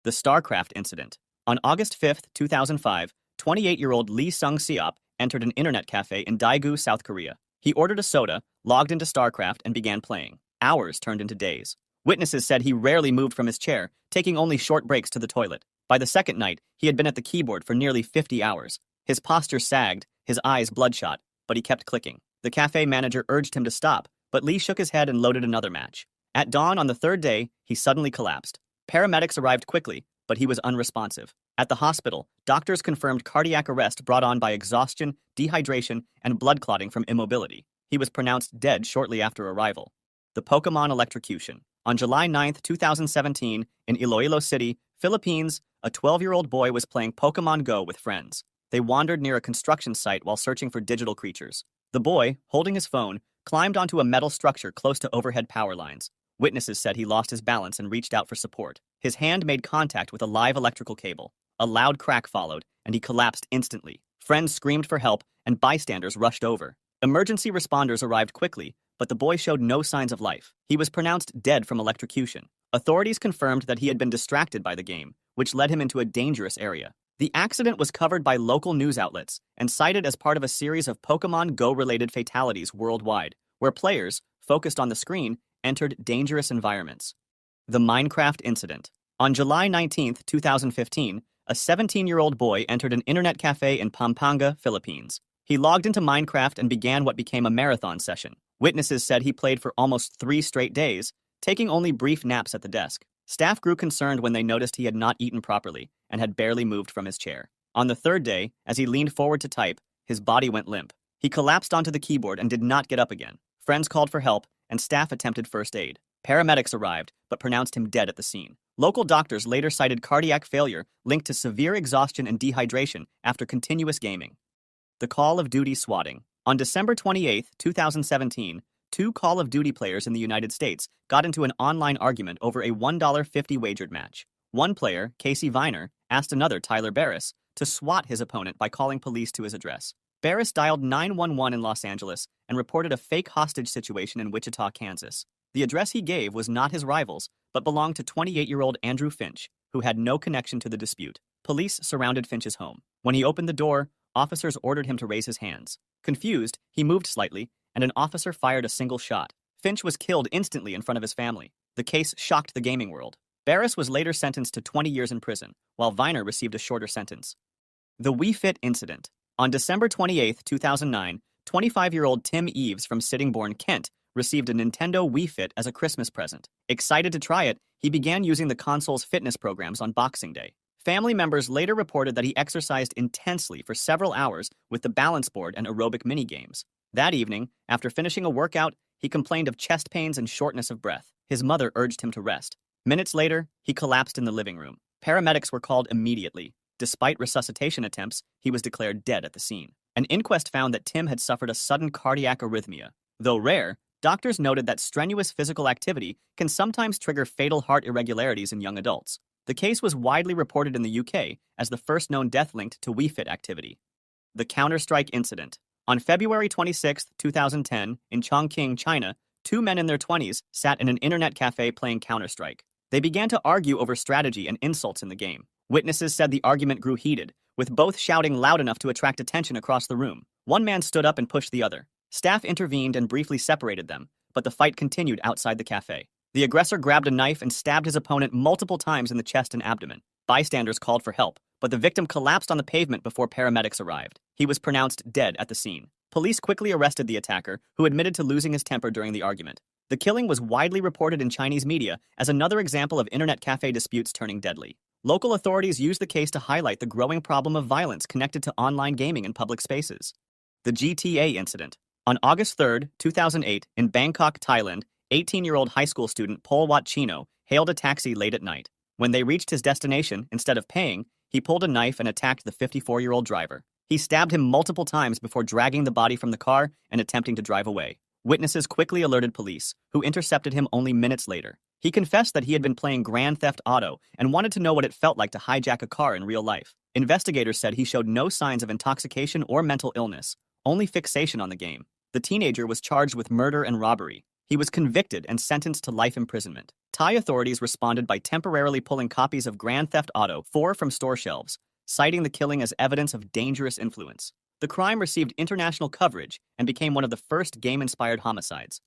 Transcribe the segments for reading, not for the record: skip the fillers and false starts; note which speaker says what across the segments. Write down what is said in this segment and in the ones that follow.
Speaker 1: The StarCraft Incident. On August 5, 2005, 28-year-old Lee Sung-seop entered an internet cafe in Daegu, South Korea. He ordered a soda, logged into StarCraft, and began playing. Hours turned into days. Witnesses said he rarely moved from his chair, taking only short breaks to the toilet. By the second night, he had been at the keyboard for nearly 50 hours. His posture sagged, his eyes bloodshot, but he kept clicking. The cafe manager urged him to stop, but Lee shook his head and loaded another match. At dawn on the third day, he suddenly collapsed. Paramedics arrived quickly, but he was unresponsive. At the hospital, doctors confirmed cardiac arrest brought on by exhaustion, dehydration, and blood clotting from immobility. He was pronounced dead shortly after arrival. The Pokémon Electrocution. On July 9, 2017, in Iloilo City, Philippines, a 12-year-old boy was playing Pokémon Go with friends. They wandered near a construction site while searching for digital creatures. The boy, holding his phone, climbed onto a metal structure close to overhead power lines. Witnesses said he lost his balance and reached out for support. His hand made contact with a live electrical cable. A loud crack followed, and he collapsed instantly. Friends screamed for help, and bystanders rushed over. Emergency responders arrived quickly, but the boy showed no signs of life. He was pronounced dead from electrocution. Authorities confirmed that he had been distracted by the game, which led him into a dangerous area. The accident was covered by local news outlets and cited as part of a series of Pokémon Go-related fatalities worldwide, where players, focused on the screen, entered dangerous environments. The Minecraft Incident. On July 19, 2015, a 17-year-old boy entered an internet cafe in Pampanga, Philippines. He logged into Minecraft and began what became a marathon session. Witnesses said he played for almost 3 straight days, taking only brief naps at the desk. Staff grew concerned when they noticed he had not eaten properly and had barely moved from his chair. On the third day, as he leaned forward to type, his body went limp. He collapsed onto the keyboard and did not get up again. Friends called for help, and staff attempted first aid. Paramedics arrived, but pronounced him dead at the scene. Local doctors later cited cardiac failure linked to severe exhaustion and dehydration after continuous gaming. The Call of Duty Swatting. On December 28, 2017, 2 Call of Duty players in the United States got into an online argument over a $1.50 wagered match. One player, Casey Viner, asked another, Tyler Barris, to swat his opponent by calling police to his address. Barris dialed 911 in Los Angeles and reported a fake hostage situation in Wichita, Kansas. The address he gave was not his rival's, but belonged to 28-year-old Andrew Finch, who had no connection to the dispute. Police surrounded Finch's home. When he opened the door, officers ordered him to raise his hands. Confused, he moved slightly, and an officer fired a single shot. Finch was killed instantly in front of his family. The case shocked the gaming world. Barris was later sentenced to 20 years in prison, while Viner received a shorter sentence. The Wii Fit Incident. On December 28, 2009, 25-year-old Tim Eves from Sittingbourne, Kent, received a Nintendo Wii Fit as a Christmas present. Excited to try it, he began using the console's fitness programs on Boxing Day. Family members later reported that he exercised intensely for several hours with the balance board and aerobic mini-games. That evening, after finishing a workout, he complained of chest pains and shortness of breath. His mother urged him to rest. Minutes later, he collapsed in the living room. Paramedics were called immediately. Despite resuscitation attempts, he was declared dead at the scene. An inquest found that Tim had suffered a sudden cardiac arrhythmia. Though rare, doctors noted that strenuous physical activity can sometimes trigger fatal heart irregularities in young adults. The case was widely reported in the UK as the first known death linked to Wii Fit activity. The Counter-Strike Incident. On February 26, 2010, in Chongqing, China, 2 men in their 20s sat in an internet cafe playing Counter-Strike. They began to argue over strategy and insults in the game. Witnesses said the argument grew heated, with both shouting loud enough to attract attention across the room. One man stood up and pushed the other. Staff intervened and briefly separated them, but the fight continued outside the cafe. The aggressor grabbed a knife and stabbed his opponent multiple times in the chest and abdomen. Bystanders called for help, but the victim collapsed on the pavement before paramedics arrived. He was pronounced dead at the scene. Police quickly arrested the attacker, who admitted to losing his temper during the argument. The killing was widely reported in Chinese media as another example of internet cafe disputes turning deadly. Local authorities used the case to highlight the growing problem of violence connected to online gaming in public spaces. The GTA Incident. On August 3, 2008, in Bangkok, Thailand, 18-year-old high school student Paul Wat Chino hailed a taxi late at night. When they reached his destination, instead of paying, he pulled a knife and attacked the 54-year-old driver. He stabbed him multiple times before dragging the body from the car and attempting to drive away. Witnesses quickly alerted police, who intercepted him only minutes later. He confessed that he had been playing Grand Theft Auto and wanted to know what it felt like to hijack a car in real life. Investigators said he showed no signs of intoxication or mental illness, only fixation on the game. The teenager was charged with murder and robbery. He was convicted and sentenced to life imprisonment. Thai authorities responded by temporarily pulling copies of Grand Theft Auto 4 from store shelves, citing the killing as evidence of dangerous influence. The crime received international coverage and became one of the first game-inspired homicides.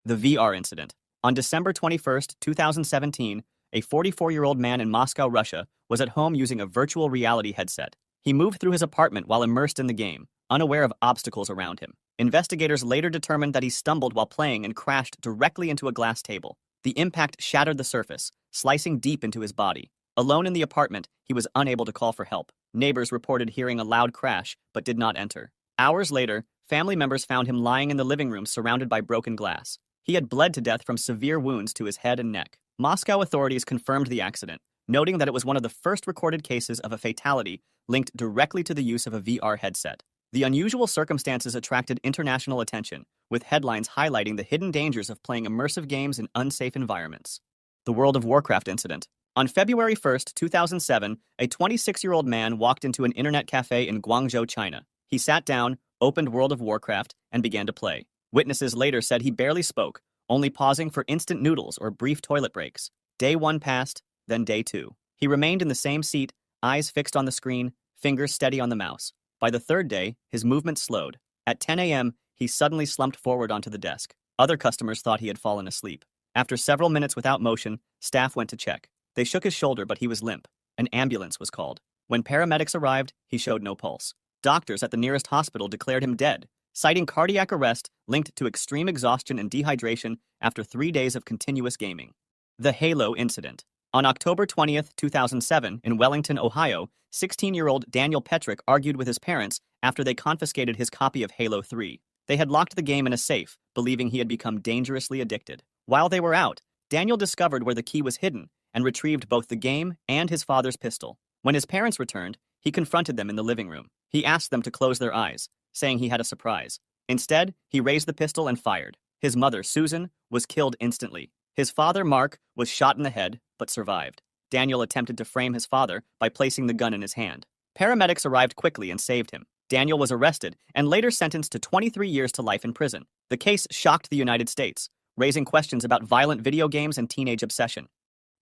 Speaker 1: The VR incident. On December 21, 2017, a 44-year-old man in Moscow, Russia, was at home using a virtual reality headset. He moved through his apartment while immersed in the game, unaware of obstacles around him. Investigators later determined that he stumbled while playing and crashed directly into a glass table. The impact shattered the surface, slicing deep into his body. Alone in the apartment, he was unable to call for help. Neighbors reported hearing a loud crash, but did not enter. Hours later, family members found him lying in the living room surrounded by broken glass. He had bled to death from severe wounds to his head and neck. Moscow authorities confirmed the accident, noting that it was one of the first recorded cases of a fatality linked directly to the use of a VR headset. The unusual circumstances attracted international attention, with headlines highlighting the hidden dangers of playing immersive games in unsafe environments. The World of Warcraft incident. On February 1, 2007, a 26-year-old man walked into an internet cafe in Guangzhou, China. He sat down, opened World of Warcraft, and began to play. Witnesses later said he barely spoke, only pausing for instant noodles or brief toilet breaks. Day 1 passed, then day 2. He remained in the same seat, eyes fixed on the screen, fingers steady on the mouse. By the third day, his movement slowed. At 10 a.m., he suddenly slumped forward onto the desk. Other customers thought he had fallen asleep. After several minutes without motion, staff went to check. They shook his shoulder, but he was limp. An ambulance was called. When paramedics arrived, he showed no pulse. Doctors at the nearest hospital declared him dead, citing cardiac arrest linked to extreme exhaustion and dehydration after 3 days of continuous gaming. The Halo Incident. On October 20, 2007, in Wellington, Ohio, 16-year-old Daniel Petrick argued with his parents after they confiscated his copy of Halo 3. They had locked the game in a safe, believing he had become dangerously addicted. While they were out, Daniel discovered where the key was hidden and retrieved both the game and his father's pistol. When his parents returned, he confronted them in the living room. He asked them to close their eyes, saying he had a surprise. Instead, he raised the pistol and fired. His mother, Susan, was killed instantly. His father, Mark, was shot in the head, but survived. Daniel attempted to frame his father by placing the gun in his hand. Paramedics arrived quickly and saved him. Daniel was arrested and later sentenced to 23 years to life in prison. The case shocked the United States, raising questions about violent video games and teenage obsession.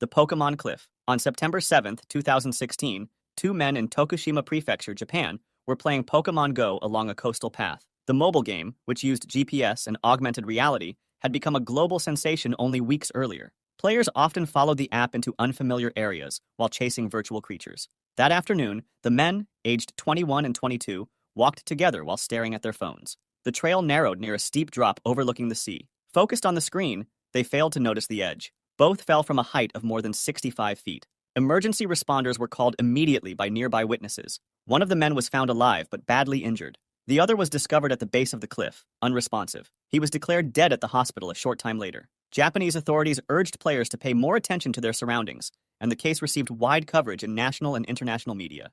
Speaker 1: The Pokémon Cliff. On September 7, 2016, 2 men in Tokushima Prefecture, Japan, were playing Pokémon Go along a coastal path. The mobile game, which used GPS and augmented reality, had become a global sensation only weeks earlier. Players often followed the app into unfamiliar areas while chasing virtual creatures. That afternoon, the men, aged 21 and 22, walked together while staring at their phones. The trail narrowed near a steep drop overlooking the sea. Focused on the screen, they failed to notice the edge. Both fell from a height of more than 65 feet. Emergency responders were called immediately by nearby witnesses. One of the men was found alive but badly injured. The other was discovered at the base of the cliff, unresponsive. He was declared dead at the hospital a short time later. Japanese authorities urged players to pay more attention to their surroundings, and the case received wide coverage in national and international media.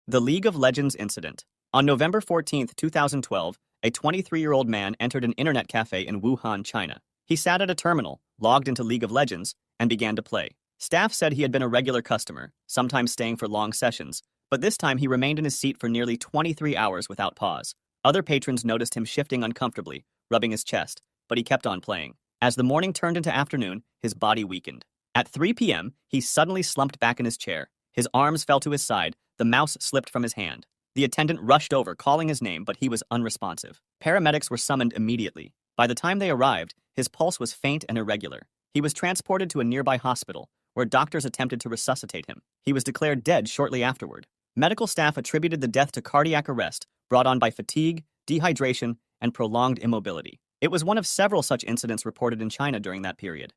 Speaker 1: The League of Legends Incident. On November 14, 2012, a 23-year-old man entered an internet cafe in Wuhan, China. He sat at a terminal, logged into League of Legends, and began to play. Staff said he had been a regular customer, sometimes staying for long sessions, but this time he remained in his seat for nearly 23 hours without pause. Other patrons noticed him shifting uncomfortably, rubbing his chest, but he kept on playing. As the morning turned into afternoon, his body weakened. At 3 p.m., he suddenly slumped back in his chair. His arms fell to his side, the mouse slipped from his hand. The attendant rushed over, calling his name, but he was unresponsive. Paramedics were summoned immediately. By the time they arrived, his pulse was faint and irregular. He was transported to a nearby hospital, where doctors attempted to resuscitate him. He was declared dead shortly afterward. Medical staff attributed the death to cardiac arrest, brought on by fatigue, dehydration, and prolonged immobility. It was one of several such incidents reported in China during that period.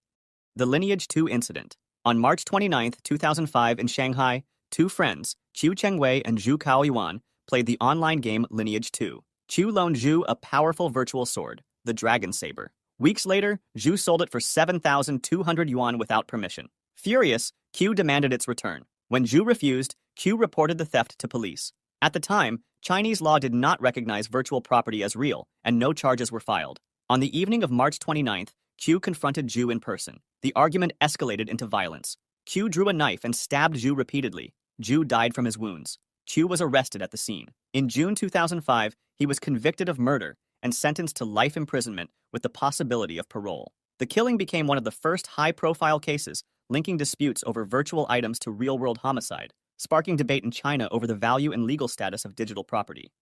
Speaker 1: The Lineage II Incident. On March 29, 2005, in Shanghai, 2 friends, Qiu Chengwei and Zhu Kaoyuan, played the online game Lineage II. Qiu loaned Zhu a powerful virtual sword, the Dragon Saber. Weeks later, Zhu sold it for 7,200 yuan without permission. Furious, Qiu demanded its return. When Zhu refused, Qiu reported the theft to police. At the time, Chinese law did not recognize virtual property as real, and no charges were filed. On the evening of March 29th, Qiu confronted Zhu in person. The argument escalated into violence. Qiu drew a knife and stabbed Zhu repeatedly. Zhu died from his wounds. Qiu was arrested at the scene. In June 2005, he was convicted of murder and sentenced to life imprisonment with the possibility of parole. The killing became one of the first high-profile cases linking disputes over virtual items to real-world homicide, sparking debate in China over the value and legal status of digital property.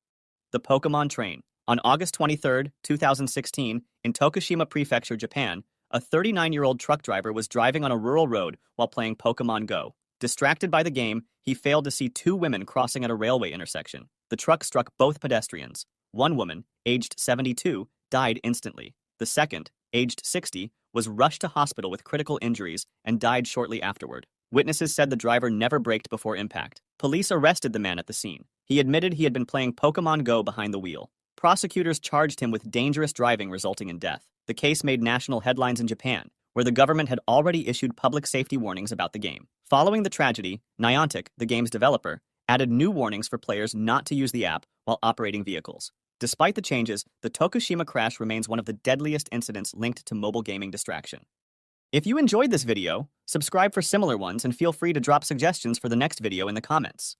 Speaker 1: The Pokémon Train. On August 23, 2016, in Tokushima Prefecture, Japan, a 39-year-old truck driver was driving on a rural road while playing Pokémon Go. Distracted by the game, he failed to see two women crossing at a railway intersection. The truck struck both pedestrians. One woman, aged 72, died instantly. The second, aged 60, was rushed to hospital with critical injuries and died shortly afterward. Witnesses said the driver never braked before impact. Police arrested the man at the scene. He admitted he had been playing Pokémon Go behind the wheel. Prosecutors charged him with dangerous driving resulting in death. The case made national headlines in Japan, where the government had already issued public safety warnings about the game. Following the tragedy, Niantic, the game's developer, added new warnings for players not to use the app while operating vehicles. Despite the changes, the Tokushima crash remains one of the deadliest incidents linked to mobile gaming distraction. If you enjoyed this video, subscribe for similar ones and feel free to drop suggestions for the next video in the comments.